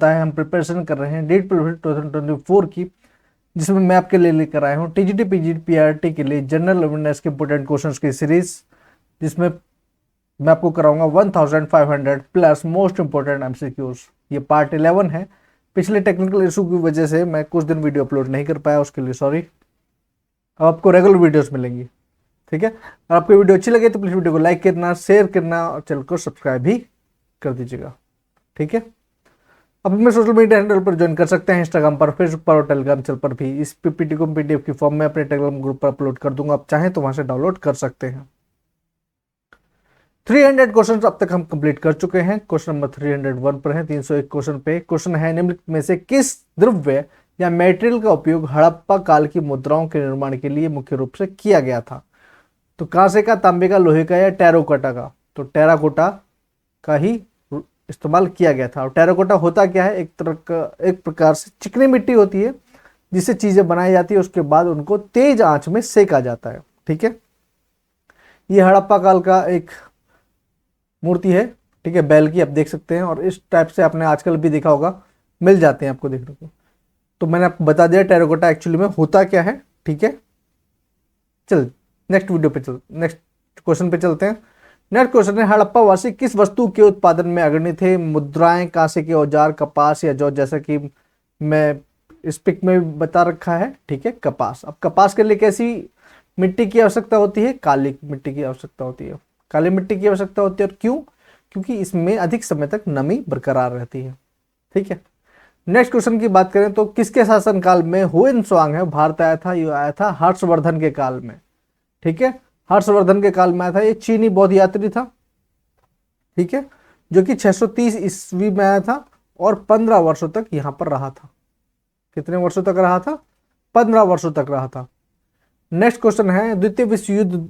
आता है, हम प्रिपरेशन कर रहे हैं नीट प्रीलिम्स 2024 की, जिसमें मैं आपके लिए लेकर आया हूँ टीजीटी पीजीटी पीआरटी के लिए जनरल अवेयरनेस के इंपोर्टेंट क्वेश्चंस की सीरीज, जिसमें मैं आपको कराऊंगा 1500 प्लस मोस्ट इंपोर्टेंट एमसीक्यूज। ये पार्ट 11 है। पिछले टेक्निकल इशू की वजह से मैं कुछ दिन वीडियो अपलोड नहीं कर पाया, उसके लिए सॉरी। अब आपको रेगुलर वीडियोस मिलेंगी, ठीक है। और आपको वीडियो अच्छी लगे तो प्लीज वीडियो को लाइक करना, शेयर करना और चैनल को सब्सक्राइब भी कर दीजिएगा, ठीक है। अब हमें सोशल मीडिया हैंडल पर ज्वाइन कर सकते हैं, इंस्टाग्राम पर, फेसबुक पर और टेलीग्राम चैनल पर भी। इस पीपीटी को पीडीएफ की फॉर्म में अपने टेलीग्राम ग्रुप पर अपलोड कर दूंगा, आप चाहें तो वहां से डाउनलोड कर सकते हैं। 300 क्वेश्चन अब तक हम कंप्लीट कर चुके हैं। क्वेश्चन नंबर 301 पर है, 301 क्वेश्चन पे। क्वेश्चन है, निम्नलिखित में से किस द्रव्य या मेटेरियल का उपयोग हड़प्पा काल की मुद्राओं के निर्माण के लिए मुख्य रूप से किया गया था? तो कांसे का, तांबे का, लोहे का या टेराकोटा का? तो टेराकोटा का ही इस्तेमाल किया गया था। और टेराकोटा होता क्या है? एक प्रकार से चिकनी मिट्टी होती है जिससे चीजें बनाई जाती है, उसके बाद उनको तेज आंच में सेका जाता है, ठीक है। ये हड़प्पा काल का एक मूर्ति है, ठीक है, बैल की, आप देख सकते हैं। और इस टाइप से आपने आजकल भी देखा होगा, मिल जाते हैं आपको देखने को। तो मैंने आपको बता दिया टेराकोटा एक्चुअली में होता क्या है, ठीक है। चल नेक्स्ट क्वेश्चन पे चलते हैं। नेक्स्ट क्वेश्चन है, हड़प्पा वासी किस वस्तु के उत्पादन में अग्रणी थे? मुद्राएं, कांसे के औजार, कपास या जौ? जैसा कि मैं इस पिक में बता रखा है, ठीक है, कपास। अब कपास के लिए कैसी मिट्टी की आवश्यकता होती है? काली मिट्टी की आवश्यकता होती है। काली मिट्टी की आवश्यकता होती है। और क्यों? क्योंकि इसमें अधिक समय तक नमी बरकरार रहती है, ठीक है। नेक्स्ट क्वेश्चन की बात करें तो किसके शासनकाल में हुएन है भारत आया था? ये आया था हर्षवर्धन के काल में, ठीक है। हर्षवर्धन के काल में आया था। ये चीनी बौद्ध यात्री था, ठीक है, जो कि 630 ईस्वी में आया था और 15 वर्षों तक यहां पर रहा था। कितने वर्षों तक रहा था? 15 वर्षों तक रहा था। नेक्स्ट क्वेश्चन है, द्वितीय विश्व युद्ध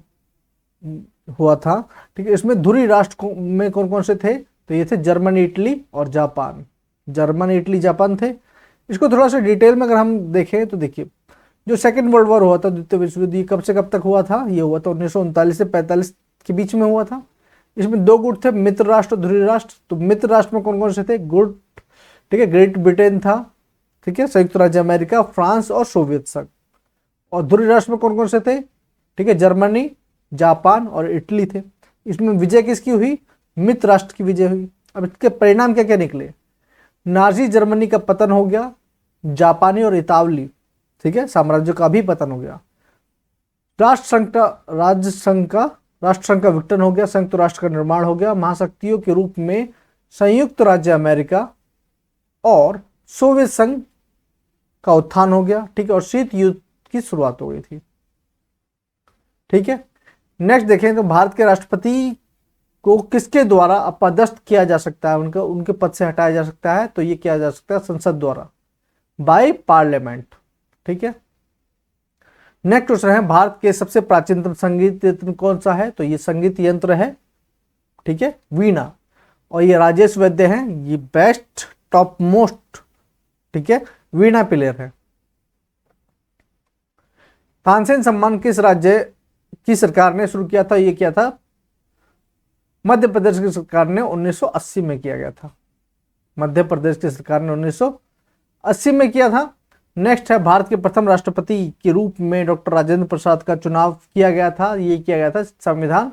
हुआ था, ठीक है, इसमें धुरी राष्ट्र में कौन कौन से थे? तो ये थे जर्मनी, इटली और जापान। जर्मनी, इटली, जापान थे। इसको थोड़ा सा डिटेल में अगर हम देखें तो देखिए, जो सेकेंड वर्ल्ड वॉर हुआ था, द्वितीय विश्व युद्ध, ये कब से कब तक हुआ था? ये हुआ था 1939 से 45 के बीच में हुआ था। इसमें दो गुट थे, मित्र राष्ट्र और ध्रुव राष्ट्र। तो मित्र राष्ट्र में कौन कौन से थे? गुट, ठीक है, ग्रेट ब्रिटेन था, ठीक है, संयुक्त राज्य अमेरिका, फ्रांस और सोवियत संघ। और ध्रुव राष्ट्र में कौन कौन से थे? ठीक है, जर्मनी, जापान और इटली थे। इसमें विजय किसकी हुई? मित्र राष्ट्र की विजय हुई। अब इसके परिणाम क्या क्या निकले? नाजी जर्मनी का पतन हो गया, जापानी और इतावली, ठीक है, साम्राज्य का भी पतन हो गया। राष्ट्र संघ का विघटन हो गया, संयुक्त राष्ट्र का निर्माण हो गया। महाशक्तियों के रूप में संयुक्त राज्य अमेरिका और सोवियत संघ का उत्थान हो गया, ठीक है, और शीत युद्ध की शुरुआत हो गई थी, ठीक है। नेक्स्ट देखें तो भारत के राष्ट्रपति को किसके द्वारा अपदस्थ किया जा सकता है? उनके पद से हटाया जा सकता है। तो ये किया जा सकता है संसद द्वारा, बाय पार्लियामेंट, ठीक है। नेक्स्ट क्वेश्चन है, भारत के सबसे प्राचीनतम संगीत यंत्र कौन सा है? तो ये संगीत यंत्र है, ठीक है, वीणा। और ये राजेश वैद्य हैं, ये बेस्ट टॉप मोस्ट, ठीक है, वीणा प्लेयर है। तानसेन सम्मान किस राज्य की सरकार ने शुरू किया था? ये किया था मध्य प्रदेश की सरकार ने 1980 में किया गया था। मध्य प्रदेश की सरकार ने 1980 में किया था। नेक्स्ट है, भारत के प्रथम राष्ट्रपति के रूप में डॉक्टर राजेंद्र प्रसाद का चुनाव किया गया था। ये किया गया था संविधान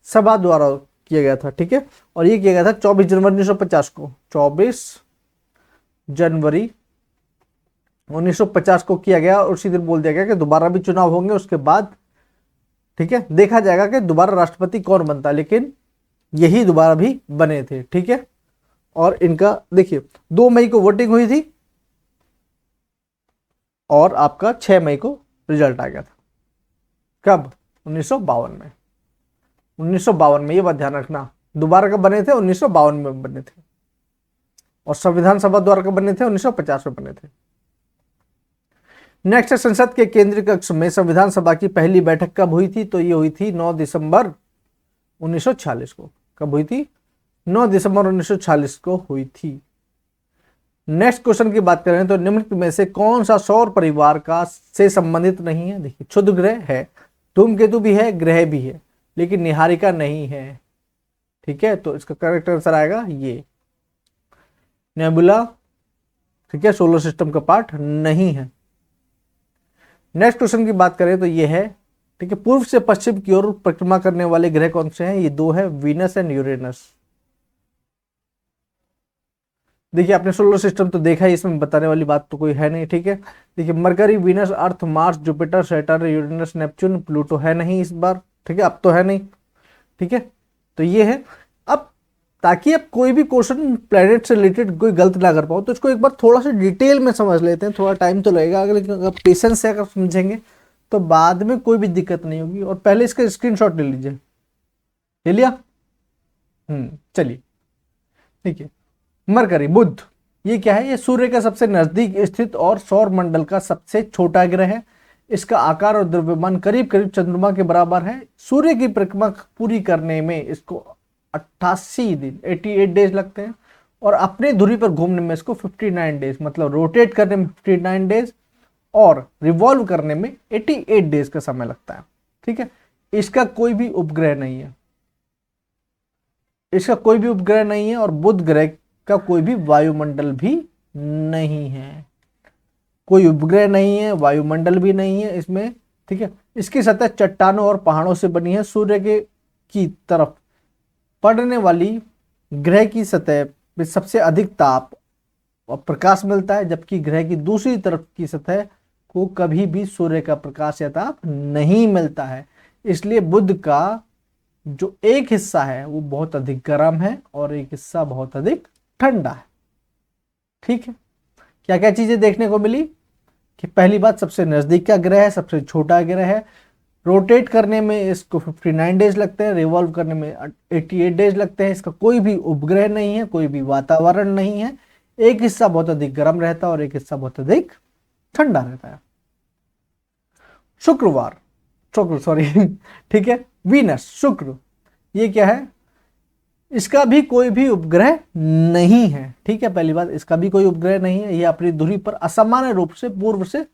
सभा द्वारा किया गया था, ठीक है। और ये किया गया था 24 जनवरी 1950 को। 24 जनवरी 1950 को किया गया और उसी दिन बोल दिया गया कि दोबारा भी चुनाव होंगे, उसके बाद, ठीक है, देखा जाएगा कि दोबारा राष्ट्रपति कौन बनता है। लेकिन यही दोबारा भी बने थे, ठीक है। और इनका देखिए 2 मई को वोटिंग हुई थी और आपका 6 मई को रिजल्ट आ गया था। कब? 1952 में। 1952 में, ये बात ध्यान रखना। दोबारा कब बने थे? 1952 में बने थे। और संविधान सभा द्वारा कब बने थे? 1950 में बने थे। नेक्स्ट, संसद के केंद्रीय कक्ष में संविधान सभा की पहली बैठक कब हुई थी? तो ये हुई थी 9 दिसंबर 1946 को। कब हुई थी? 9 दिसंबर 1946 को हुई थी। नेक्स्ट क्वेश्चन की बात करें तो निम्नलिखित में से कौन सा सौर परिवार का से संबंधित नहीं है? देखिए, क्षुद्र ग्रह है, धूमकेतु भी है, ग्रह भी है, लेकिन निहारिका नहीं है, ठीक है। तो इसका करेक्ट आंसर आएगा ये नेबुला, ठीक है, सोलर सिस्टम का पार्ट नहीं है। नेक्स्ट क्वेश्चन की बात करें तो ये है, ठीक है, पूर्व से पश्चिम की ओर परिक्रमा करने वाले ग्रह कौन से हैं? ये दो है, वीनस एंड यूरेनस। देखिए आपने सोलर सिस्टम तो देखा है, इसमें बताने वाली बात तो कोई है नहीं, ठीक है। देखिए Mercury, Venus, Earth, Mars, Jupiter, Saturn, Uranus, Neptune, Pluto है नहीं इस बार, ठीक है, अब तो है नहीं, ठीक है। तो ये है। अब ताकि आप कोई भी क्वेश्चन प्लेनेट से रिलेटेड कोई गलत ना कर पाओ, तो इसको एक बार थोड़ा सा डिटेल में समझ लेते हैं। थोड़ा टाइम तो लगेगा, अगर पेशेंस से अगर समझेंगे तो बाद में कोई भी दिक्कत नहीं होगी। और पहले इसका स्क्रीनशॉट ले लीजिए, ले लिया? चलिए, ठीक है। मरकरी, बुध, ये क्या है? ये सूर्य के सबसे नजदीक स्थित और सौर मंडल का सबसे छोटा ग्रह है। इसका आकार और द्रव्यमान करीब करीब चंद्रमा के बराबर है। सूर्य की परिक्रमा पूरी करने में इसको 88 दिन 88 डेज लगते हैं, और अपनी धुरी पर घूमने में इसको 59 डेज, मतलब रोटेट करने में 59 डेज और रिवॉल्व करने में 88 डेज का समय लगता है, ठीक है। इसका कोई भी उपग्रह नहीं है, इसका कोई भी उपग्रह नहीं है, और बुध ग्रह का कोई भी वायुमंडल भी नहीं है। कोई उपग्रह नहीं है, वायुमंडल भी नहीं है इसमें, ठीक है। इसकी सतह चट्टानों और पहाड़ों से बनी है। सूर्य के की तरफ पड़ने वाली ग्रह की सतह में सबसे अधिक ताप और प्रकाश मिलता है, जबकि ग्रह की दूसरी तरफ की सतह को कभी भी सूर्य का प्रकाश या ताप नहीं मिलता है। इसलिए बुध का जो एक हिस्सा है वो बहुत अधिक गर्म है और एक हिस्सा बहुत अधिक ठंडा है, ठीक है। क्या क्या चीजें देखने को मिली कि पहली बात, सबसे नजदीक का ग्रह है, सबसे छोटा ग्रह है, रोटेट करने में इसको 59 डेज लगते हैं, रिवॉल्व करने में 88 डेज लगते हैं। इसका कोई भी उपग्रह नहीं है, कोई भी वातावरण नहीं है। एक हिस्सा बहुत अधिक गर्म रहता है और एक हिस्सा बहुत अधिक ठंडा रहता है। शुक्र सॉरी ठीक है, वीनस, शुक्र, ये क्या है? इसका भी कोई भी उपग्रह नहीं है, ठीक है। पहली बात, इसका भी कोई उपग्रह नहीं है। ये अपनी धुरी पर असामान्य रूप से पूर्व से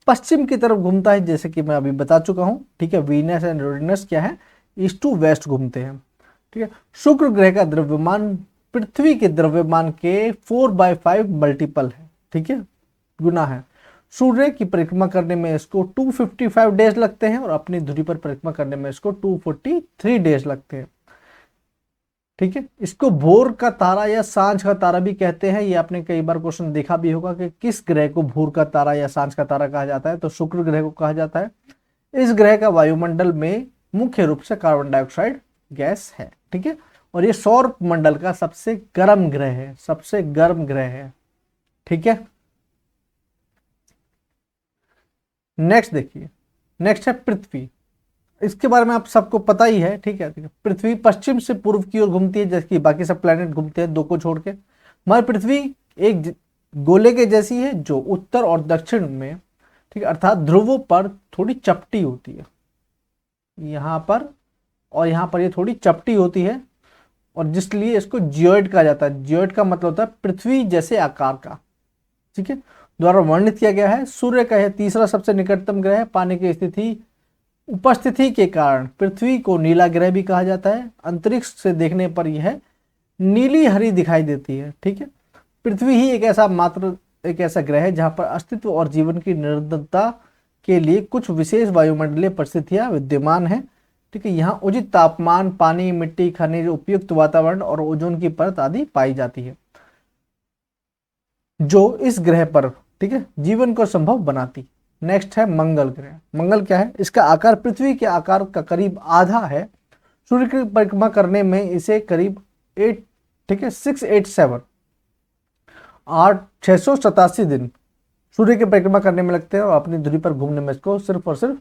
पश्चिम की तरफ घूमता है, जैसे कि मैं अभी बता चुका हूं, ठीक है। वीनस एंड यूरेनस क्या है? ईस्ट टू वेस्ट घूमते हैं, ठीक है। शुक्र ग्रह का द्रव्यमान पृथ्वी के द्रव्यमान के 4/5 मल्टीपल है, ठीक है, गुना है। सूर्य की परिक्रमा करने में इसको 255 डेज लगते हैं और अपनी धुरी पर परिक्रमा करने में इसको 243 डेज लगते हैं, ठीक है। इसको भोर का तारा या सांझ का तारा भी कहते हैं। ये आपने कई बार क्वेश्चन देखा भी होगा कि किस ग्रह को भोर का तारा या सांझ का तारा कहा जाता है, तो शुक्र ग्रह को कहा जाता है। इस ग्रह का वायुमंडल में मुख्य रूप से कार्बन डाइऑक्साइड गैस है, ठीक है। और ये सौर मंडल का सबसे गर्म ग्रह है, सबसे गर्म ग्रह है, ठीक है। नेक्स्ट देखिए, नेक्स्ट है पृथ्वी। इसके बारे में आप सबको पता ही है, ठीक है। पृथ्वी पश्चिम से पूर्व की ओर घूमती है, जैसे कि बाकी सब प्लैनेट घूमते हैं, दो को छोड़ के। हमारी पृथ्वी एक गोले के जैसी है, जो उत्तर और दक्षिण में, ठीक है, अर्थात ध्रुवों पर थोड़ी चपटी होती है, यहाँ पर और यहाँ पर ये थोड़ी चपटी होती है, और जिसलिए इसको जियोइड कहा जाता है। जियोइड का मतलब होता है पृथ्वी जैसे आकार का, ठीक है, द्वारा वर्णित किया गया है। सूर्य का यह तीसरा सबसे निकटतम ग्रह है। पानी की स्थिति उपस्थिति के कारण पृथ्वी को नीला ग्रह भी कहा जाता है। अंतरिक्ष से देखने पर यह नीली हरी दिखाई देती है, ठीक है। पृथ्वी ही एक ऐसा ग्रह है जहां पर अस्तित्व और जीवन की निरंतरता के लिए कुछ विशेष वायुमंडलीय परिस्थितियां विद्यमान है, ठीक है। यहाँ उचित तापमान, पानी, मिट्टी, खनिज, उपयुक्त वातावरण और ओजोन की परत आदि पाई जाती है, जो इस ग्रह पर, ठीक है, जीवन को संभव बनाती। नेक्स्ट है मंगल ग्रह। मंगल क्या है? इसका आकार पृथ्वी के आकार का करीब आधा है। सूर्य की परिक्रमा करने में इसे करीब 8, ठीक है, 687 दिन सूर्य की परिक्रमा करने में लगते हैं, और अपनी धुरी पर घूमने में इसको सिर्फ और सिर्फ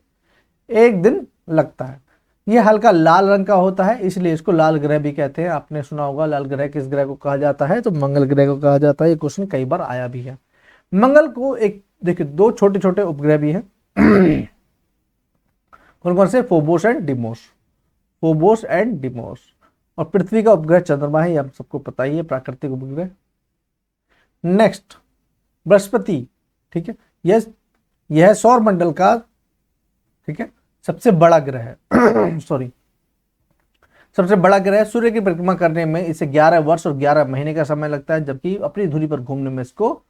1 दिन लगता है। यह हल्का लाल रंग का होता है, इसलिए इसको लाल ग्रह भी कहते हैं। आपने सुना होगा लाल ग्रह किस ग्रह को कहा जाता है, तो मंगल ग्रह को कहा जाता है। ये क्वेश्चन कई बार आया भी है। मंगल को एक, देखिए, 2 छोटे छोटे उपग्रह भी हैं कौन कौन से? Phobos and Deimos. और पृथ्वी का उपग्रह चंद्रमा है, ये हम सबको पता ही है, प्राकृतिक उपग्रह। नेक्स्ट बृहस्पति, ठीक है, यह सौर मंडल का, ठीक है, सबसे बड़ा ग्रह है सॉरी, सबसे बड़ा ग्रह। सूर्य की परिक्रमा करने में इसे 11 वर्ष और 11 महीने का समय लगता है, जबकि अपनी धुरी पर घूमने में इसको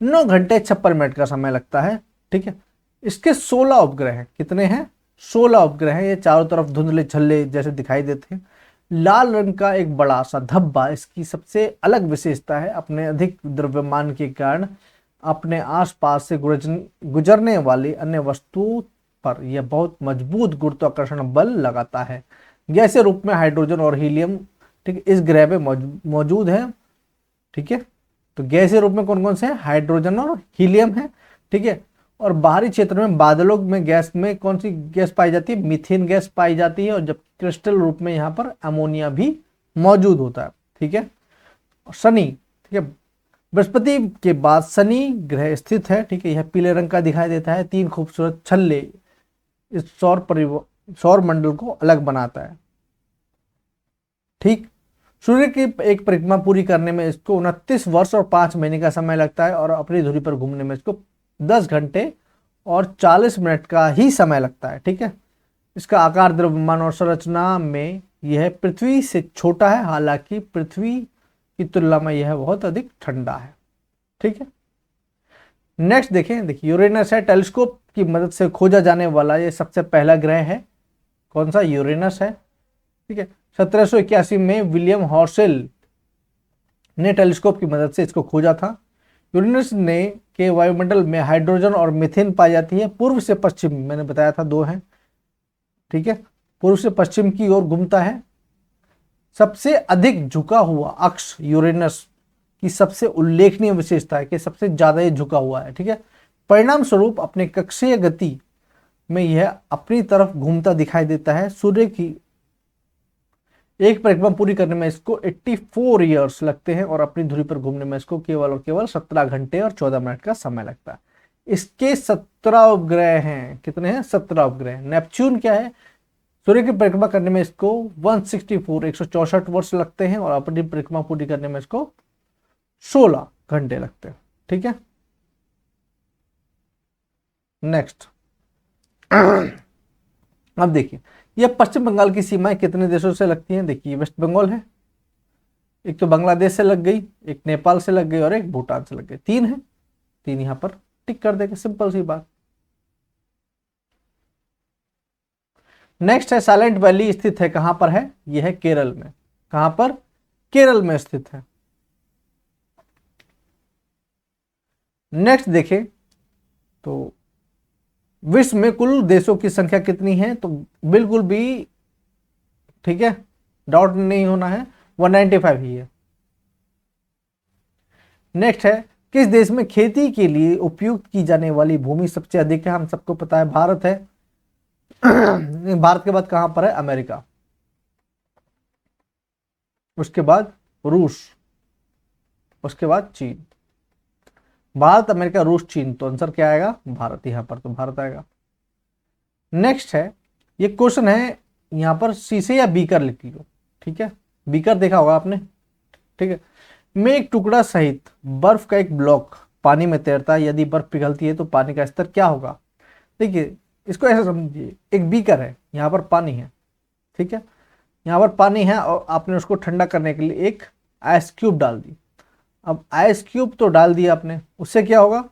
9 घंटे 56 मिनट का समय लगता है। ठीक है, इसके 16 उपग्रह हैं। कितने हैं? 16 उपग्रह हैं। ये चारों तरफ धुंधले छल्ले जैसे दिखाई देते हैं। लाल रंग का एक बड़ा सा धब्बा इसकी सबसे अलग विशेषता है। अपने अधिक द्रव्यमान के कारण अपने आसपास से गुजरने वाली अन्य वस्तुओं पर यह बहुत मजबूत गुरुत्वाकर्षण बल लगाता है। गैसीय रूप में हाइड्रोजन और हीलियम, ठीक है, इस ग्रह पे मौजूद है। ठीक है, तो गैसीय रूप में कौन कौन से हैं? हाइड्रोजन और हीलियम है। ठीक है, और बाहरी क्षेत्र में बादलों में गैस में कौन सी गैस पाई जाती है? मीथेन गैस पाई जाती है। और जब क्रिस्टल रूप में यहाँ पर अमोनिया भी मौजूद होता है। ठीक है, और शनि, ठीक है, बृहस्पति के बाद शनि ग्रह स्थित है। ठीक है, यह पीले रंग का दिखाई देता है। 3 खूबसूरत छल्ले इस सौर मंडल को अलग बनाता है। ठीक, सूर्य की एक परिक्रमा पूरी करने में इसको 29 वर्ष और 5 महीने का समय लगता है और अपनी धुरी पर घूमने में इसको 10 घंटे और 40 मिनट का ही समय लगता है। ठीक है, इसका आकार, द्रव्यमान और संरचना में यह पृथ्वी से छोटा है, हालांकि पृथ्वी की तुलना में यह बहुत अधिक ठंडा है। ठीक है, नेक्स्ट देखिए यूरेनस है। टेलीस्कोप की मदद से खोजा जाने वाला यह सबसे पहला ग्रह है। कौन सा? यूरेनस है। ठीक है, 1781 में विलियम हॉर्सेल ने टेलीस्कोप की मदद से इसको खोजा था। यूरेनस ने के वायुमंडल में हाइड्रोजन और मीथेन पाई जाती है। पूर्व से पश्चिम, मैंने बताया था 2 हैं। ठीक है, पूर्व से पश्चिम की ओर घूमता है। सबसे अधिक झुका हुआ अक्ष यूरेनस की सबसे उल्लेखनीय विशेषता है कि सबसे ज्यादा ये झुका हुआ है। ठीक है, परिणाम स्वरूप अपने कक्षीय गति में यह अपनी तरफ घूमता दिखाई देता है। सूर्य की एक परिक्रमा पूरी करने में इसको 84 ईयर्स लगते हैं और अपनी धुरी पर घूमने में इसको केवल और केवल 17 घंटे और 14 मिनट का समय लगता है। इसके 17 उपग्रह हैं। कितने हैं? 17 उपग्रह। नेपच्यून क्या है? सूर्य की परिक्रमा करने में इसको 164 वर्ष लगते हैं और अपनी परिक्रमा पूरी करने में इसको 16 घंटे लगते हैं। ठीक है, नेक्स्ट अब देखिए यह पश्चिम बंगाल की सीमाएं कितने देशों से लगती हैं? देखिए वेस्ट बंगाल है, एक तो बांग्लादेश से लग गई, एक नेपाल से लग गई और एक भूटान से लग गई। 3 है, 3 यहां पर टिक कर देंगे, सिंपल सी बात। नेक्स्ट है साइलेंट वैली स्थित है कहां पर है? यह है केरल में। कहां पर? केरल में स्थित है। नेक्स्ट देखें तो विश्व में कुल देशों की संख्या कितनी है? तो बिल्कुल भी, ठीक है, डाउट नहीं होना है, 195 ही है। नेक्स्ट है किस देश में खेती के लिए उपयुक्त की जाने वाली भूमि सबसे अधिक है? हम सबको पता है भारत है। भारत के बाद कहां पर है? अमेरिका, उसके बाद रूस, उसके बाद चीन। भारत, अमेरिका, रूस, चीन, तो आंसर क्या आएगा? भारत। यहां पर तो भारत आएगा। नेक्स्ट है, ये क्वेश्चन है यहां पर शीशे या बीकर लिख लो। ठीक है, बीकर देखा होगा आपने। ठीक है, में एक टुकड़ा सहित बर्फ का एक ब्लॉक पानी में तैरता है। यदि बर्फ पिघलती है तो पानी का स्तर क्या होगा? देखिए इसको ऐसे समझिए, एक बीकर है, यहां पर पानी है। ठीक है, यहां पर पानी है और आपने उसको ठंडा करने के लिए एक आइस क्यूब डाल दी। अब आइस क्यूब तो डाल दिया आपने, उससे क्या होगा?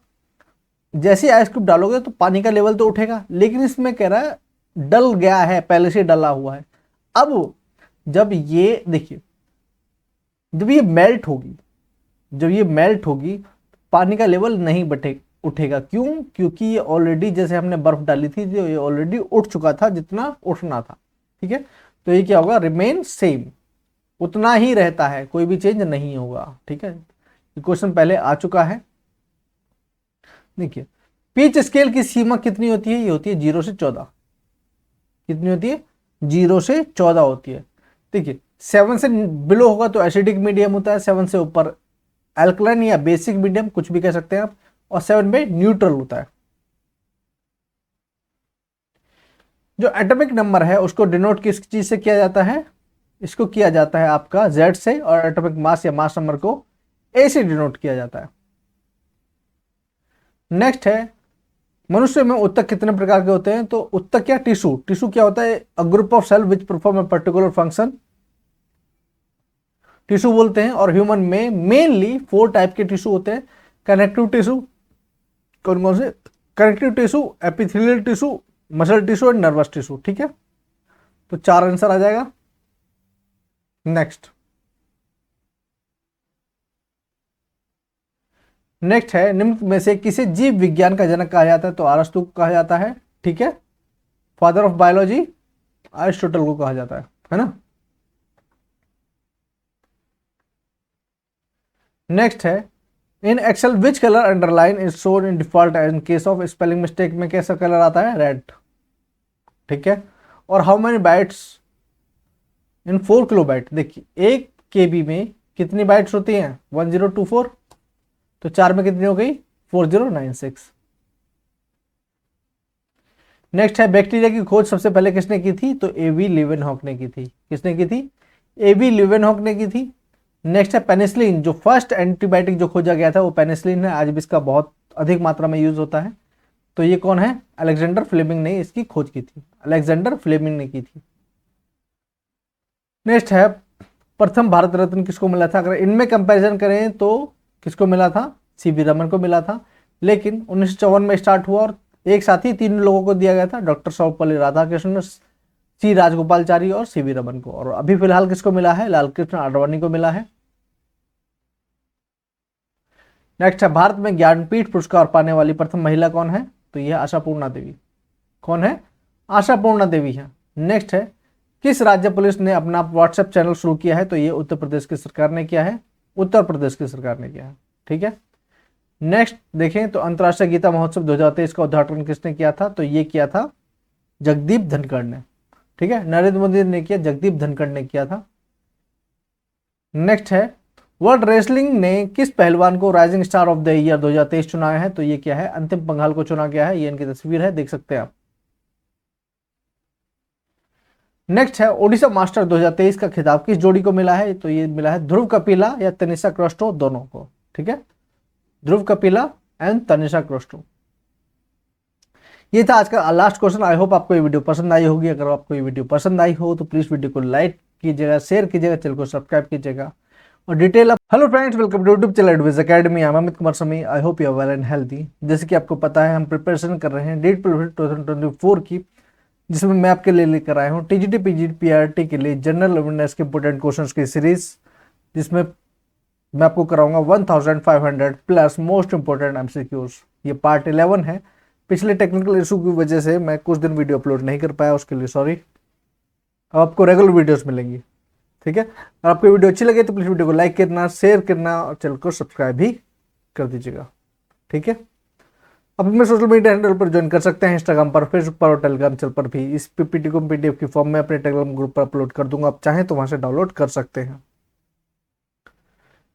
जैसे ही आइस क्यूब डालोगे तो पानी का लेवल तो उठेगा, लेकिन इसमें कह रहा है डल गया है, पहले से डला हुआ है। अब जब ये देखिए, जब ये मेल्ट होगी, जब ये मेल्ट होगी पानी का लेवल नहीं उठेगा। क्यों? क्योंकि ये ऑलरेडी, जैसे हमने बर्फ डाली थी तो ये ऑलरेडी उठ चुका था जितना उठना था। ठीक है, तो ये क्या होगा? रिमेन सेम, उतना ही रहता है, कोई भी चेंज नहीं होगा। ठीक है, क्वेश्चन पहले आ चुका है। देखिए पिच स्केल की सीमा कितनी होती है? ये होती है 0 से 14। कितनी होती है? 0 से 14 होती है। देखिए 7 से बिलो होगा तो एसिडिक मीडियम होता है, 7 से ऊपर अल्कलाइन या बेसिक मीडियम, कुछ भी कह सकते हैं आप, और 7 पे न्यूट्रल होता है। जो एटॉमिक नंबर है उसको डिनोट किस चीज से किया जाता है? इसको किया जाता है आपका Z से, और एटॉमिक मास या मास नंबर को A से डिनोट किया जाता है। नेक्स्ट है मनुष्य में उत्तक कितने प्रकार के होते हैं? तो उत्तक क्या? टिश्यू। टिश्यू क्या होता है? A group of cell which perform a particular function, tissue बोलते हैं। और ह्यूमन में मेनली 4 टाइप के टिश्यू होते हैं। कनेक्टिव टिश्यू कौन कौन से? Connective tissue, epithelial tissue, muscle tissue and nervous tissue. ठीक है, तो 4 आंसर आ जाएगा। नेक्स्ट है, निम्न में से किसे जीव विज्ञान का जनक कहा जाता है? तो अरस्तु को कहा जाता है। ठीक है, फादर ऑफ बायोलॉजी अरिस्टोटल को कहा जाता है ना। नेक्स्ट है, in Excel which colour underline is shown in default in case of spelling mistake में कैसा कलर आता है? रेड। ठीक है, और how many bytes in 4 kilobyte? देखिए 1 केबी में कितनी बाइट्स होती हैं? 1024, तो 4 में कितनी हो गई? 4096। नेक्स्ट है, बैक्टीरिया की खोज सबसे पहले किसने की थी? तो एवी लीवेनहॉक ने की थी। किसने की थी? एवी लीवेनहॉक ने की थी। नेक्स्ट है पेनिसिलिन, जो फर्स्ट एंटीबायोटिक जो खोजा गया था वो पेनिसिलिन है। आज भी इसका बहुत अधिक मात्रा में यूज होता है। तो ये कौन है? अलेक्जेंडर फ्लेमिंग ने इसकी खोज की थी। अलेक्जेंडर फ्लेमिंग ने की थी। नेक्स्ट है, प्रथम भारत रत्न किसको मिला था? अगर इनमें कंपैरिजन करें तो किसको मिला था? सीवी रमन को मिला था। लेकिन 1954 में स्टार्ट हुआ और एक साथ ही 3 लोगों को दिया गया था, डॉक्टर सर्वपल्ली राधाकृष्णन, सी राजगोपालचारी और सीवी रमन को। और अभी फिलहाल किसको मिला है? लालकृष्ण आडवाणी को मिला है। नेक्स्ट है, भारत में ज्ञानपीठ पुरस्कार पाने वाली प्रथम महिला कौन है? तो यह आशापूर्णा देवी। कौन है? आशापूर्णा देवी है। नेक्स्ट है, किस राज्य पुलिस ने अपना व्हाट्सएप चैनल शुरू किया है? तो ये उत्तर प्रदेश की सरकार ने किया है। उत्तर प्रदेश की सरकार ने किया है। ठीक है, नेक्स्ट देखें तो अंतर्राष्ट्रीय गीता महोत्सव 2023 का उद्घाटन किसने किया था? तो ये किया था जगदीप धनखड़ ने। ठीक है, नरेंद्र मोदी ने किया, जगदीप धनखड़ ने किया था। नेक्स्ट है, वर्ल्ड रेसलिंग ने किस पहलवान को rising star of the year 2023 चुना है? तो ये क्या है? अंतिम पंघाल को चुना गया है। ये इनकी तस्वीर है, देख सकते हैं आप। नेक्स्ट है, ओडिशा मास्टर 2023 का खिताब किस जोड़ी को मिला है? तो ये मिला है ध्रुव कपिला या तनिषा क्रोस्टो, दोनों को। ठीक है, ध्रुव कपिला एंड तनिषा क्रोस्टो। ये था आज का लास्ट क्वेश्चन। आई होप आपको ये वीडियो पसंद आई होगी। अगर आपको ये वीडियो पसंद आई हो तो प्लीज वीडियो को लाइक कीजिएगा, शेयर कीजिएगा, चैनल को सब्सक्राइब कीजिएगा और detail. Hello friends, welcome to YouTube channel Advice Academy. I am Amit Kumar Sami. I hope you are well and healthy. जैसे कि आपको पता है, हम प्रिपरेशन कर रहे हैं डीट 2024 की, जिसमें मैं आपके लिए लेकर आया हूँ टीजीटी पीजीटी पीआरटी के लिए जनरल अवेयरनेस के इंपोर्टेंट क्वेश्चंस की सीरीज, जिसमें मैं आपको कराऊंगा 1500 प्लस मोस्ट इंपोर्टेंट एमसीक्यूज। ये पार्ट 11 है। पिछले टेक्निकल इशू की वजह से मैं कुछ दिन वीडियो अपलोड नहीं कर पाया, उसके लिए सॉरी। अब आपको रेगुलर वीडियोस मिलेंगी। ठीक है, अगर आपको वीडियो अच्छी लगे तो प्लीज वीडियो को लाइक करना, शेयर करना और चैनल को सब्सक्राइब भी कर दीजिएगा। ठीक है, आप अपने सोशल मीडिया हैंडल पर ज्वाइन कर सकते हैं, इंस्टाग्राम पर, फेसबुक पर और टेलीग्राम चैनल पर भी। इस पीपीटी को पीडीएफ की फॉर्म में अपने टेलीग्राम ग्रुप पर अपलोड कर दूंगा, आप चाहें तो वहां से डाउनलोड कर सकते हैं।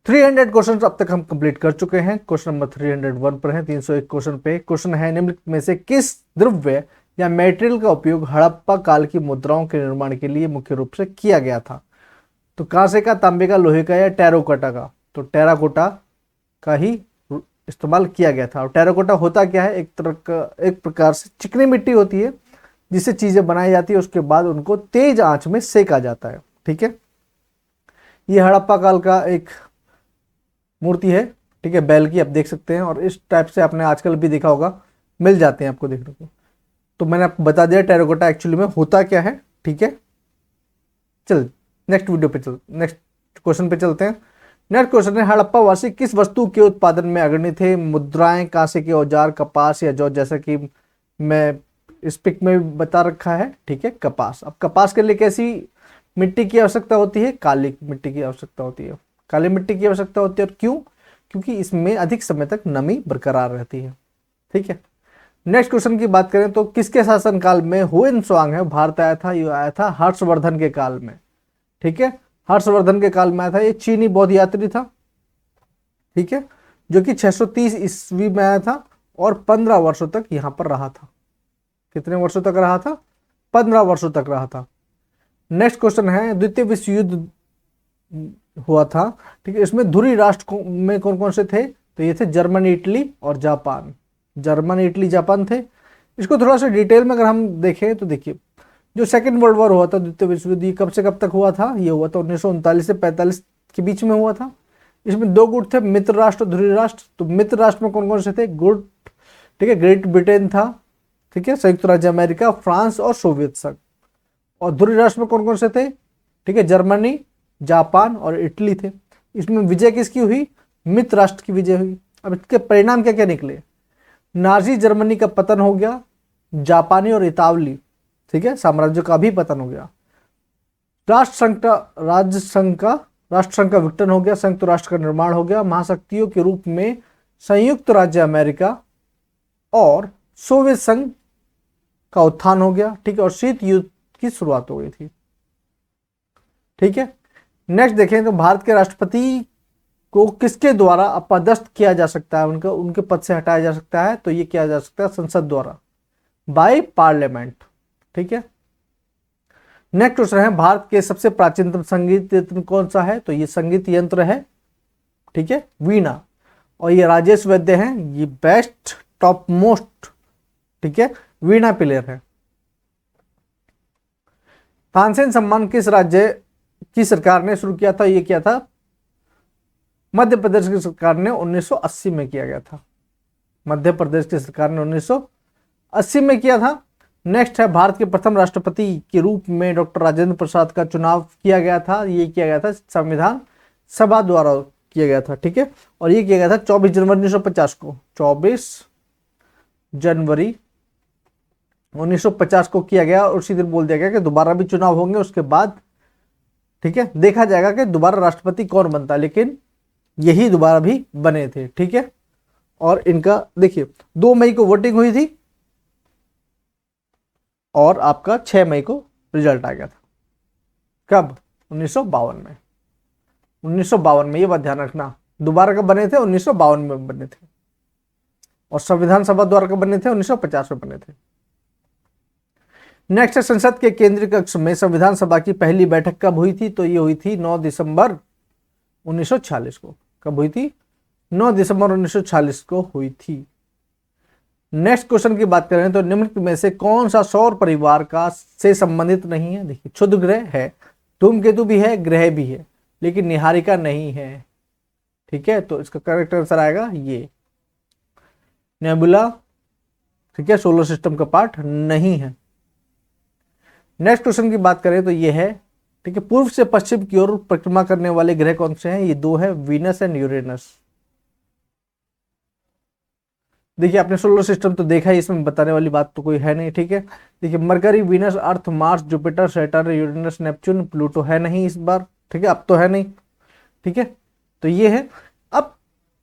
300 क्वेश्चन अब तक हम कंप्लीट कर चुके हैं। क्वेश्चन नंबर 301 पर है, 301 क्वेश्चन पे। क्वेश्चन है, निम्न में से किस द्रव्य या मेटेरियल का उपयोग हड़प्पा काल की मुद्राओं के निर्माण के लिए मुख्य रूप से किया गया था? तो कांसे का, तांबे का, लोहे का या टेराकोटा का? तो टेराकोटा का ही इस्तेमाल किया गया था। और टेराकोटा होता क्या है? एक प्रकार से चिकनी मिट्टी होती है जिससे चीजें बनाई जाती है, उसके बाद उनको तेज आंच में सेका जाता है। ठीक है, ये हड़प्पा काल का एक मूर्ति है। ठीक है, बैल की, आप देख सकते हैं। और इस टाइप से आपने आजकल भी देखा होगा, मिल जाते हैं आपको देखने को। तो मैंने आपको बता दिया टेराकोटा एक्चुअली में होता क्या है। ठीक है, चल नेक्स्ट क्वेश्चन पे चलते हैं। नेक्स्ट क्वेश्चन है, हड़प्पा वासी किस वस्तु के उत्पादन में अग्रणी थे? मुद्राएं, कांसे के औजार, कपास या जौ? जैसा कि मैं इस पिक में बता रखा है। ठीक है, कपास। अब कपास के लिए कैसी मिट्टी की आवश्यकता होती है? काली मिट्टी की आवश्यकता होती है। काली मिट्टी की आवश्यकता होती है। और क्यों? क्योंकि इसमें अधिक समय तक नमी बरकरार रहती है। ठीक है, नेक्स्ट क्वेश्चन की बात करें तो किसके शासनकाल में हुएन है भारत आया था? ये आया था हर्षवर्धन के काल में। ठीक है, हर्षवर्धन के काल में आया था। ये चीनी बौद्ध यात्री था। ठीक है, जो कि 630 ईस्वी में आया था और 15 वर्षों तक यहां पर रहा था। कितने वर्षों तक रहा था? 15 वर्षों तक रहा था। नेक्स्ट क्वेश्चन है, द्वितीय विश्व युद्ध हुआ था। ठीक है, इसमें धुरी राष्ट्र में कौन कौन से थे? तो ये थे जर्मनी, इटली और जापान। जर्मनी, इटली, जापान थे। इसको थोड़ा सा डिटेल में अगर हम देखें तो देखिए, जो सेकेंड वर्ल्ड वॉर हुआ था, द्वितीय विश्व युद्ध, कब से कब तक हुआ था? ये हुआ था 1939 से 45 के बीच में हुआ था। इसमें दो गुट थे, मित्र राष्ट्र और ध्रुवीय राष्ट्र। तो मित्र राष्ट्र में कौन कौन से थे? गुट, ठीक है, ग्रेट ब्रिटेन था, ठीक है, संयुक्त राज्य अमेरिका, फ्रांस और सोवियत संघ। और ध्रुवीय राष्ट्र में कौन कौन से थे? ठीक है, जर्मनी, जापान और इटली थे। इसमें विजय किसकी हुई? मित्र राष्ट्र की विजय हुई। अब इसके परिणाम क्या क्या निकले? नाजी जर्मनी का पतन हो गया, जापानी और इतावली, ठीक है, साम्राज्य का भी पतन हो गया। राष्ट्र संघ का विघटन हो गया, संयुक्त राष्ट्र का निर्माण हो गया, महाशक्तियों के रूप में संयुक्त राज्य अमेरिका और सोवियत संघ का उत्थान हो गया, ठीक है, और शीत युद्ध की शुरुआत हो गई थी। ठीक है, नेक्स्ट देखें तो भारत के राष्ट्रपति को किसके द्वारा अपदस्थ किया जा सकता है, उनके पद से हटाया जा सकता है? तो ये किया जा सकता है संसद द्वारा, बाय पार्लियामेंट। ठीक है, नेक्स्ट क्वेश्चन है, भारत के सबसे प्राचीनतम संगीत यंत्र कौन सा है? तो ये संगीत यंत्र है, ठीक है, वीणा। और ये राजेश वैद्य हैं, ये बेस्ट टॉप मोस्ट, ठीक है, वीणा प्लेयर है। तानसेन सम्मान किस राज्य की सरकार ने शुरू किया था? ये किया था मध्य प्रदेश की सरकार ने 1980 में किया गया था। मध्य प्रदेश की सरकार ने 1980 में किया था। नेक्स्ट है, भारत के प्रथम राष्ट्रपति के रूप में डॉक्टर राजेंद्र प्रसाद का चुनाव किया गया था। ये किया गया था संविधान सभा द्वारा किया गया था, ठीक है, और ये किया गया था 24 जनवरी 1950 को। 24 जनवरी 1950 को किया गया और उसी दिन बोल दिया गया कि दोबारा भी चुनाव होंगे, उसके बाद, ठीक है, देखा जाएगा कि दोबारा राष्ट्रपति कौन बनता है, लेकिन यही दोबारा भी बने थे। ठीक है, और इनका देखिए 2 मई को वोटिंग हुई थी और आपका 6 मई को रिजल्ट आ गया था। कब? 1952 में। 1952 में, ये बात ध्यान रखना। दोबारा कब बने थे? 1952 में बने थे। और संविधान सभा द्वारा कब बने थे? 1950 में बने थे। नेक्स्ट है, संसद के केंद्रीय कक्ष में संविधान सभा की पहली बैठक कब हुई थी? तो ये हुई थी 9 दिसंबर 1946 को। कब हुई थी? 9 दिसंबर 1946 को हुई थी। नेक्स्ट क्वेश्चन की बात करें तो निम्नलिखित में से कौन सा सौर परिवार का से संबंधित नहीं है? देखिए, क्षुद्र ग्रह है, धूमकेतु भी है, ग्रह भी है, लेकिन निहारिका नहीं है। ठीक है, तो इसका करेक्ट आंसर आएगा ये नेबुला, ठीक है, सोलर सिस्टम का पार्ट नहीं है। नेक्स्ट क्वेश्चन की बात करें तो ये है, ठीक है, पूर्व से पश्चिम की ओर परिक्रमा करने वाले ग्रह कौन से हैं? ये 2 है, वीनस एंड यूरेनस। देखिए, आपने सोलर सिस्टम तो देखा ही, इसमें बताने वाली बात तो कोई है नहीं। ठीक है, देखिए, Mercury, Venus, Earth, Mars, Jupiter, Saturn, Uranus, Neptune, Pluto है नहीं इस बार। ठीक है, अब तो है नहीं। ठीक है, तो ये है। अब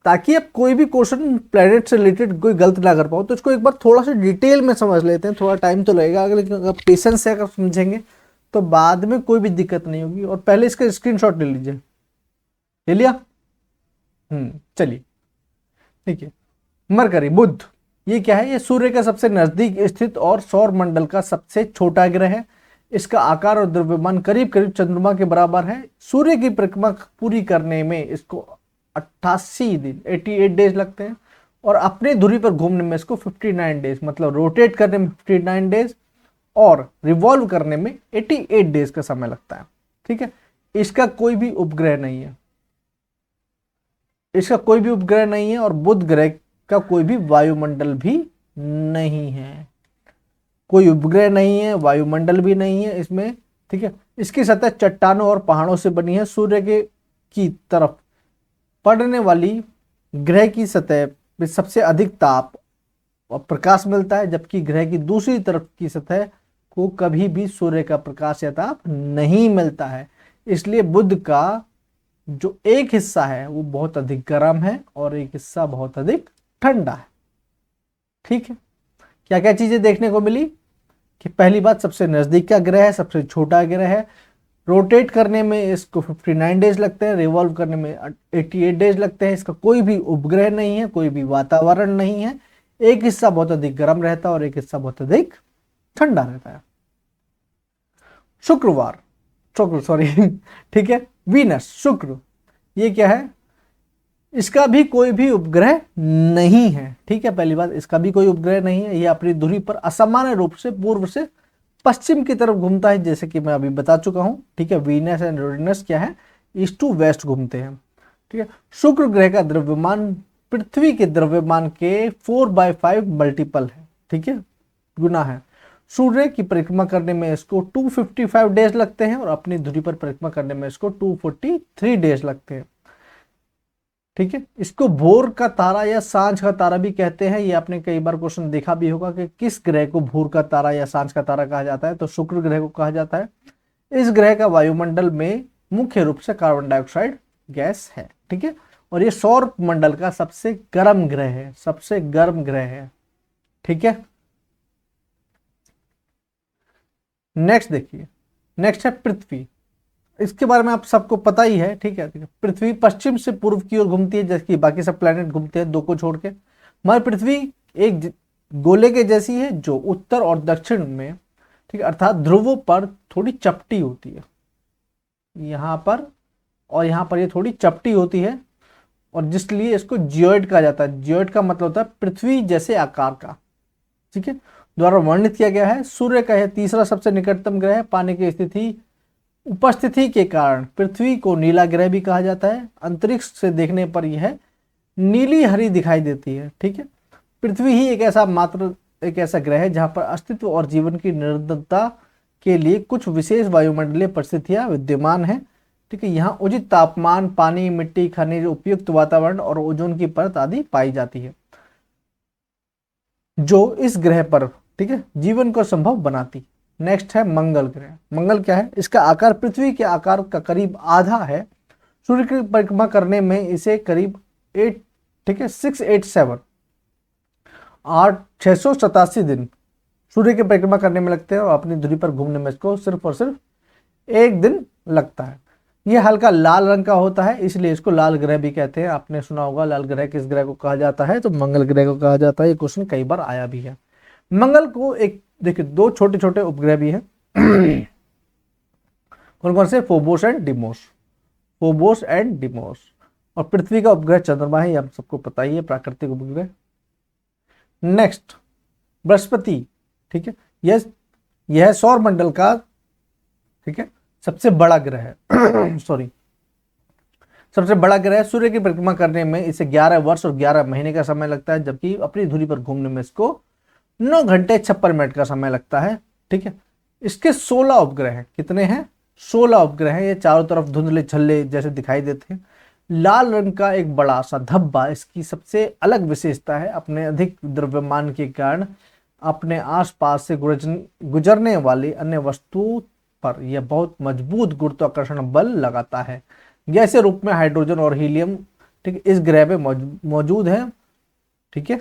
ताकि आप कोई भी क्वेश्चन प्लेनेट से रिलेटेड कोई गलत ना कर पाओ, तो इसको एक बार थोड़ा सा डिटेल में समझ लेते हैं। थोड़ा टाइम तो लगेगा, अगर पेशेंस से अगर समझेंगे तो बाद में कोई भी दिक्कत नहीं होगी। और पहले इसका स्क्रीनशॉट ले लीजिए। ले लिया? चलिए, ठीक है। मरकरी, बुध, ये क्या है? ये सूर्य के सबसे नजदीक स्थित और सौर मंडल का सबसे छोटा ग्रह है। इसका आकार और द्रव्यमान करीब करीब चंद्रमा के बराबर है। सूर्य की परिक्रमा पूरी करने में इसको 88 दिन 88 डेज लगते हैं, और अपनी धुरी पर घूमने में इसको 59 डेज, मतलब रोटेट करने में 59 डेज और रिवॉल्व करने में 88 डेज का समय लगता है। ठीक है, इसका कोई भी उपग्रह नहीं है, इसका कोई भी उपग्रह नहीं है, और बुध ग्रह का कोई भी वायुमंडल भी नहीं है। कोई उपग्रह नहीं है, वायुमंडल भी नहीं है इसमें। ठीक है, इसकी सतह चट्टानों और पहाड़ों से बनी है। सूर्य के की तरफ पड़ने वाली ग्रह की सतह में सबसे अधिक ताप और प्रकाश मिलता है, जबकि ग्रह की दूसरी तरफ की सतह को कभी भी सूर्य का प्रकाश या ताप नहीं मिलता है। इसलिए बुध का जो एक हिस्सा है वो बहुत अधिक गर्म है और एक हिस्सा बहुत अधिक ठंडा है। ठीक है, क्या क्या चीजें देखने को मिली कि पहली बात, सबसे नजदीक का ग्रह है, सबसे छोटा ग्रह है, रोटेट करने में इसको 59 डेज लगते हैं, रिवॉल्व करने में 88 डेज लगते हैं। इसका कोई भी उपग्रह नहीं है, कोई भी वातावरण नहीं है। एक हिस्सा बहुत अधिक गर्म रहता है और एक हिस्सा बहुत अधिक ठंडा रहता है। शुक्र सॉरी ठीक है, वीनस, शुक्र, ये क्या है? इसका भी कोई भी उपग्रह नहीं है। ठीक है, पहली बात, इसका भी कोई उपग्रह नहीं है। ये अपनी धुरी पर असामान्य रूप से पूर्व से पश्चिम की तरफ घूमता है, जैसे कि मैं अभी बता चुका हूं। ठीक है, वीनस एंड यूरेनस क्या है? ईस्ट टू वेस्ट घूमते हैं। ठीक है। शुक्र ग्रह का द्रव्यमान पृथ्वी के द्रव्यमान के 4/5 मल्टीपल है, ठीक है, गुना है। सूर्य की परिक्रमा करने में इसको 255 डेज लगते हैं और अपनी धुरी पर परिक्रमा करने में इसको 243 डेज लगते हैं, ठीक है। इसको भोर का तारा या सांझ का तारा भी कहते हैं। ये आपने कई बार क्वेश्चन देखा भी होगा कि किस ग्रह को भोर का तारा या सांझ का तारा कहा जाता है, तो शुक्र ग्रह को कहा जाता है। इस ग्रह का वायुमंडल में मुख्य रूप से कार्बन डाइऑक्साइड गैस है, ठीक है, और ये सौर मंडल का सबसे गर्म ग्रह है, सबसे गर्म ग्रह है, ठीक है। नेक्स्ट देखिए, नेक्स्ट है पृथ्वी। इसके बारे में आप सबको पता ही है, ठीक है, ठीक है। पृथ्वी पश्चिम से पूर्व की ओर घूमती है, जैसे कि बाकी सब प्लैनेट घूमते हैं, दो को छोड़ के। हमारी पृथ्वी एक गोले के जैसी है जो उत्तर और दक्षिण में, ठीक है, अर्थात ध्रुवों पर थोड़ी चपटी होती है, यहाँ पर और यहाँ पर ये थोड़ी चपटी होती है, और जिसलिए इसको जियोइड कहा जाता है। जियोइड का मतलब होता है पृथ्वी जैसे आकार का, ठीक है, द्वारा वर्णित किया गया है। सूर्य का यह तीसरा सबसे निकटतम ग्रह है। पानी की स्थिति उपस्थिति के कारण पृथ्वी को नीला ग्रह भी कहा जाता है। अंतरिक्ष से देखने पर यह नीली हरी दिखाई देती है, ठीक है। पृथ्वी ही एक ऐसा ग्रह है जहां पर अस्तित्व और जीवन की निरंतरता के लिए कुछ विशेष वायुमंडलीय परिस्थितियां विद्यमान है, ठीक है। यहाँ उचित तापमान, पानी, मिट्टी, खनिज, उपयुक्त वातावरण और ओजोन की परत आदि पाई जाती है, जो इस ग्रह पर, ठीक है, जीवन को संभव बनाती। नेक्स्ट है मंगल ग्रह। मंगल क्या है? इसका आकार पृथ्वी के आकार का करीब आधा है। सूर्य की परिक्रमा करने में इसे करीब 8, ठीक है, 687 687 दिन सूर्य की परिक्रमा करने में लगते हैं, और अपनी धुरी पर घूमने में इसको सिर्फ और सिर्फ 1 दिन लगता है। यह हल्का लाल रंग का होता है, इसलिए इसको लाल ग्रह भी कहते हैं। आपने सुना होगा लाल ग्रह किस ग्रह को कहा जाता है, तो मंगल ग्रह को कहा जाता है। ये क्वेश्चन कई बार आया भी है। मंगल को एक देखिए 2 छोटे छोटे उपग्रह भी हैं। कौन कौन से? Phobos and Deimos, Phobos and Deimos. और पृथ्वी का उपग्रह चंद्रमा है, ये हम सबको पता ही है, प्राकृतिक उपग्रह। नेक्स्ट बृहस्पति, ठीक है, यह सौर मंडल का, ठीक है, सबसे बड़ा ग्रह है। सॉरी, सबसे बड़ा ग्रह। सूर्य की परिक्रमा करने में इसे 11 वर्ष और 11 महीने का समय लगता है, जबकि अपनी धुरी पर घूमने में इसको 9 घंटे 56 मिनट का समय लगता है, ठीक है। इसके 16 उपग्रह हैं। कितने हैं? 16 उपग्रह हैं। ये चारों तरफ धुंधले छल्ले जैसे दिखाई देते हैं। लाल रंग का एक बड़ा सा धब्बा इसकी सबसे अलग विशेषता है। अपने अधिक द्रव्यमान के कारण अपने आसपास से गुजरने वाली अन्य वस्तुओं पर यह बहुत मजबूत गुरुत्वाकर्षण बल लगाता है। गैसीय रूप में हाइड्रोजन और हीलियम, ठीक है, इस ग्रह पे मौजूद है, ठीक है।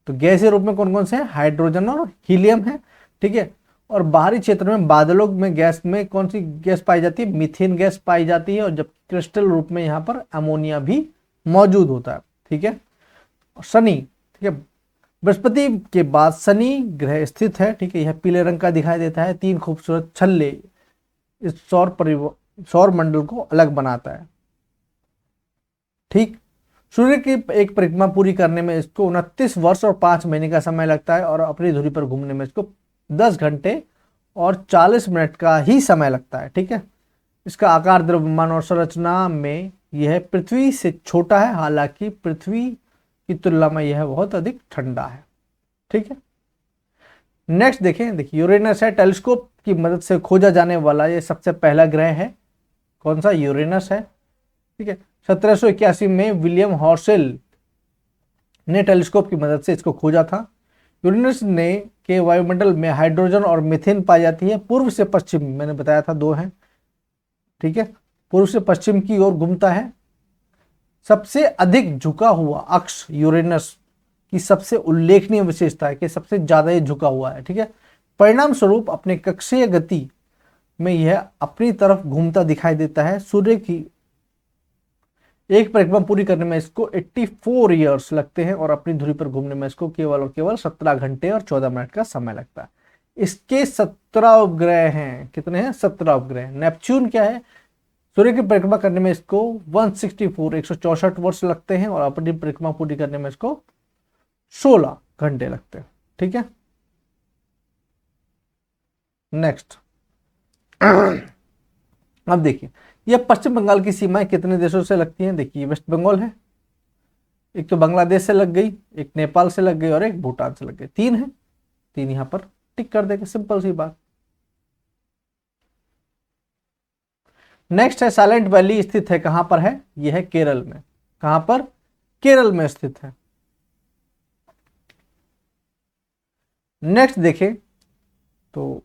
तो गैसीय रूप में कौन कौन से हैं? हाइड्रोजन और हीलियम है, ठीक है। और बाहरी क्षेत्र में बादलों में गैस में कौन सी गैस पाई जाती है? मीथेन गैस पाई जाती है। और जब क्रिस्टल रूप में यहाँ पर अमोनिया भी मौजूद होता है, ठीक है। शनि, ठीक है, बृहस्पति के बाद शनि ग्रह स्थित है, ठीक है। यह पीले रंग का दिखाई देता है। 3 खूबसूरत छल्ले इस सौर मंडल को अलग बनाता है, ठीक। सूर्य की एक परिक्रमा पूरी करने में इसको 29 वर्ष और 5 महीने का समय लगता है, और अपनी धुरी पर घूमने में इसको 10 घंटे और 40 मिनट का ही समय लगता है, ठीक है। इसका आकार, द्रव्यमान और संरचना में यह पृथ्वी से छोटा है, हालांकि पृथ्वी की तुलना में यह बहुत अधिक ठंडा है, ठीक है। नेक्स्ट देखिए यूरेनस है। टेलीस्कोप की मदद से खोजा जाने वाला यह सबसे पहला ग्रह है। कौन सा? यूरेनस है, ठीक है। 1781 में विलियम हॉर्सेल ने टेलीस्कोप की मदद से इसको खोजा था। यूरेनस ने के वायुमंडल में हाइड्रोजन और मीथेन पाई जाती है। पूर्व से पश्चिम, मैंने बताया था 2 हैं, ठीक है, पूर्व से पश्चिम की ओर घूमता है। सबसे अधिक झुका हुआ अक्ष यूरेनस की सबसे उल्लेखनीय विशेषता है कि सबसे ज्यादा ये झुका हुआ है, ठीक है। परिणाम स्वरूप अपने कक्षीय गति में यह अपनी तरफ घूमता दिखाई देता है। सूर्य की एक परिक्रमा पूरी करने में इसको 84 ईयर्स लगते हैं, और अपनी धुरी पर घूमने में इसको केवल और केवल 17 घंटे और 14 मिनट का समय लगता है। इसके 17 उपग्रह हैं। कितने हैं? 17 उपग्रह। नेपच्यून क्या है? सूर्य की परिक्रमा करने में इसको 164 वर्ष लगते हैं, और अपनी परिक्रमा पूरी करने में इसको 16 घंटे लगते हैं, ठीक है। नेक्स्ट अब देखिए यह पश्चिम बंगाल की सीमाएं कितने देशों से लगती हैं? देखिए वेस्ट बंगाल है, एक तो बांग्लादेश से लग गई, एक नेपाल से लग गई और एक भूटान से लग गई। 3 है, 3 यहां पर टिक कर देंगे, सिंपल सी बात। नेक्स्ट है साइलेंट वैली स्थित है कहां पर है? यह है केरल में। कहां पर? केरल में स्थित है। नेक्स्ट देखें तो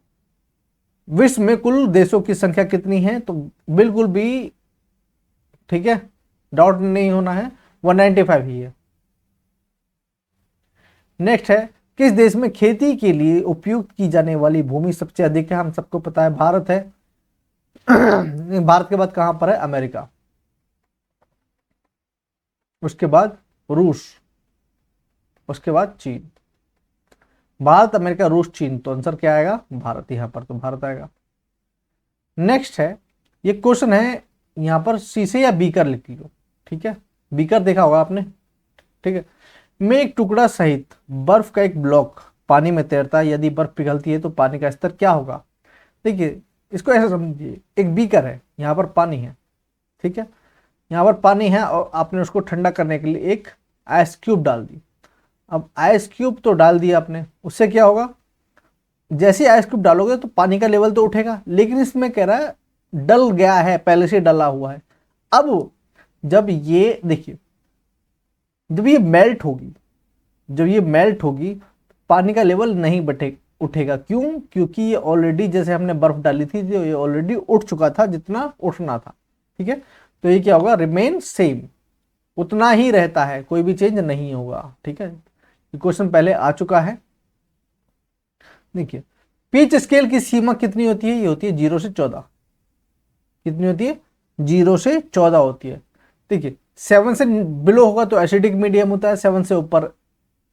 विश्व में कुल देशों की संख्या कितनी है? तो बिल्कुल भी ठीक है, डाउट नहीं होना है, 195 ही है। नेक्स्ट है किस देश में खेती के लिए उपयुक्त की जाने वाली भूमि सबसे अधिक है? हम सबको पता है भारत है। भारत के बाद कहां पर है? अमेरिका, उसके बाद रूस, उसके बाद चीन। भारत, अमेरिका, रूस, चीन, तो आंसर क्या आएगा? भारत। यहां पर तो भारत आएगा। नेक्स्ट है, ये क्वेश्चन है यहां पर शीशे या बीकर लिख लो, ठीक है, बीकर देखा होगा आपने, ठीक है। में एक टुकड़ा सहित बर्फ का एक ब्लॉक पानी में तैरता है, यदि बर्फ पिघलती है तो पानी का स्तर क्या होगा? देखिए इसको ऐसे समझिए, एक बीकर है, यहाँ पर पानी है, ठीक है, यहाँ पर पानी है और आपने उसको ठंडा करने के लिए एक आइस क्यूब डाल दी। अब आइस क्यूब तो डाल दिया आपने, उससे क्या होगा? जैसे ही आइस क्यूब डालोगे तो पानी का लेवल तो उठेगा, लेकिन इसमें कह रहा है डल गया है, पहले से डला हुआ है। अब जब ये देखिए, जब ये मेल्ट होगी, जब ये मेल्ट होगी पानी का लेवल नहीं उठेगा। क्यों? क्योंकि ये ऑलरेडी जैसे हमने बर्फ डाली थी तो ये ऑलरेडी उठ चुका था जितना उठना था, ठीक है। तो ये क्या होगा? रिमेन सेम, उतना ही रहता है, कोई भी चेंज नहीं होगा, ठीक है। ये क्वेश्चन पहले आ चुका है। देखिए पिच स्केल की सीमा कितनी होती है? ये होती है 0 से 14। कितनी होती है? 0 से 14 होती है। देखिए 7 से बिलो होगा तो एसिडिक मीडियम होता है, 7 से ऊपर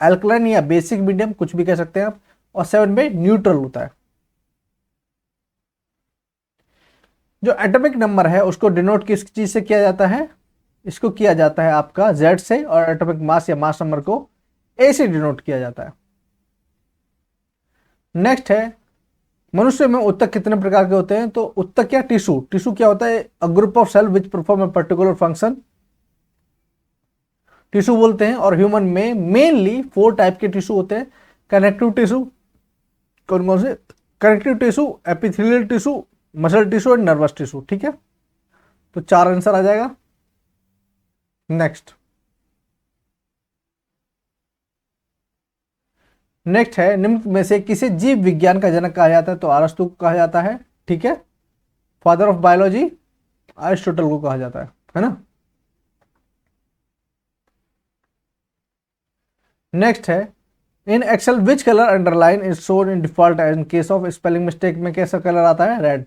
एल्कलाइन या बेसिक मीडियम, कुछ भी कह सकते हैं आप, और 7 पे न्यूट्रल होता है। जो एटॉमिक नंबर है उसको डिनोट किस चीज से किया जाता है? इसको किया जाता है आपका Z से, और एटॉमिक मास या मास नंबर को A से डिनोट किया जाता है। नेक्स्ट है मनुष्य में उत्तक कितने प्रकार के होते हैं? तो उत्तक क्या? टिश्यू। टिश्यू क्या होता है? A group of cell which perform a particular function, tissue बोलते हैं। और ह्यूमन में मेनली 4 टाइप के टिश्यू होते हैं। कनेक्टिव टिश्यू, कौन कौन से? Connective tissue, epithelial tissue, muscle tissue and nervous tissue, ठीक है। तो 4 आंसर आ जाएगा। नेक्स्ट है निम्न में से किसे जीव विज्ञान का जनक कहा जाता है? तो अरस्तु को कहा जाता है, ठीक है। फादर ऑफ बायोलॉजी अरिस्टोटल को कहा जाता है ना। नेक्स्ट है in Excel which colour underline is shown in default in case of spelling mistake में कैसा कलर आता है? रेड,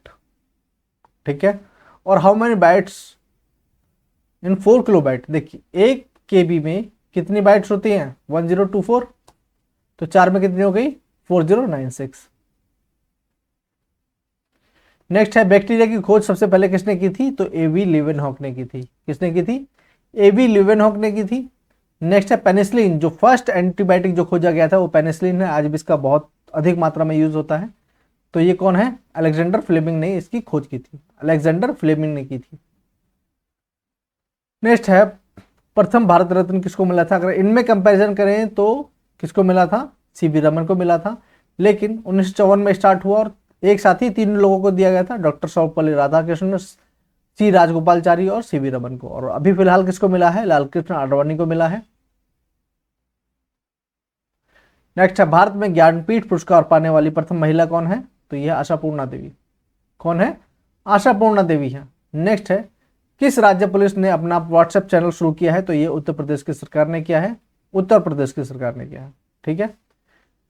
ठीक है। और how many bytes in 4 kilobyte? देखिए 1 KB में कितनी बाइट्स होती हैं? 1024, तो 4 में कितनी हो गई? 4096। नेक्स्ट है बैक्टीरिया की खोज सबसे पहले किसने की थी? तो AB लीवेनहॉक ने की थी। किसने की थी? AB लीवेनहॉक ने की थी। नेक्स्ट है पेनिसिलिन, जो फर्स्ट एंटीबायोटिक जो खोजा गया था वो पेनिसिलिन है, आज भी इसका बहुत अधिक मात्रा में यूज होता है। तो ये कौन है? अलेक्जेंडर फ्लेमिंग ने इसकी खोज की थी, अलेक्जेंडर फ्लेमिंग ने की थी। नेक्स्ट है प्रथम भारत रत्न किसको मिला था? अगर इनमें कंपैरिजन करें तो किसको मिला था? CV रमन को मिला था। लेकिन 1954 में स्टार्ट हुआ और एक साथ ही 3 लोगों को दिया गया था, डॉक्टर सर्वपल्ली राधाकृष्णन, C राजगोपालचारी और CV रमन को। और अभी फिलहाल किसको मिला है? लालकृष्ण आडवाणी को मिला है। नेक्स्ट है भारत में ज्ञानपीठ पुरस्कार पाने वाली प्रथम महिला कौन है? तो यह आशापूर्णा देवी। कौन है? आशापूर्णा देवी है। नेक्स्ट है किस राज्य पुलिस ने अपना व्हाट्सएप चैनल शुरू किया है? तो ये उत्तर प्रदेश की सरकार ने किया है, उत्तर प्रदेश की सरकार ने किया है, ठीक है।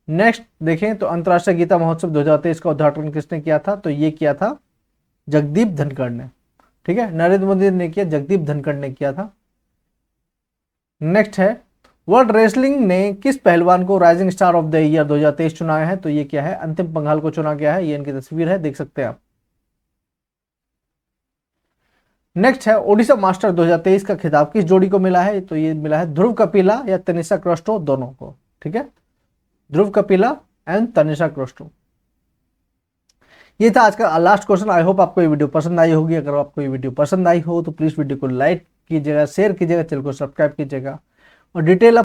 नेक्स्ट देखें तो अंतर्राष्ट्रीय गीता महोत्सव 2023 का उद्घाटन किसने किया था? तो ये किया था जगदीप धनखड़ ने, ठीक है। नरेंद्र मोदी ने किया, जगदीप धनखड़ ने किया था। नेक्स्ट है वर्ल्ड रेसलिंग ने किस पहलवान को rising star of the year 2023 चुना है? तो ये क्या है? अंतिम पंघाल को चुना गया है, ये इनकी तस्वीर है, देख सकते हैं आप। नेक्स्ट है ओडिशा मास्टर 2023 का खिताब किस जोड़ी को मिला है? तो ये मिला है ध्रुव कपिला या तनिषा क्रोस्टो, दोनों को, ठीक है। ध्रुव कपिला एंड तनिषा क्रोस्टो। ये था आज का लास्ट क्वेश्चन। आई होप आपको ये वीडियो पसंद आई होगी। अगर आपको ये वीडियो पसंद आई हो तो प्लीज़ वीडियो को लाइक कीजिएगा, शेयर कीजिएगा, चैनल को सब्सक्राइब कीजिएगा और डिटेल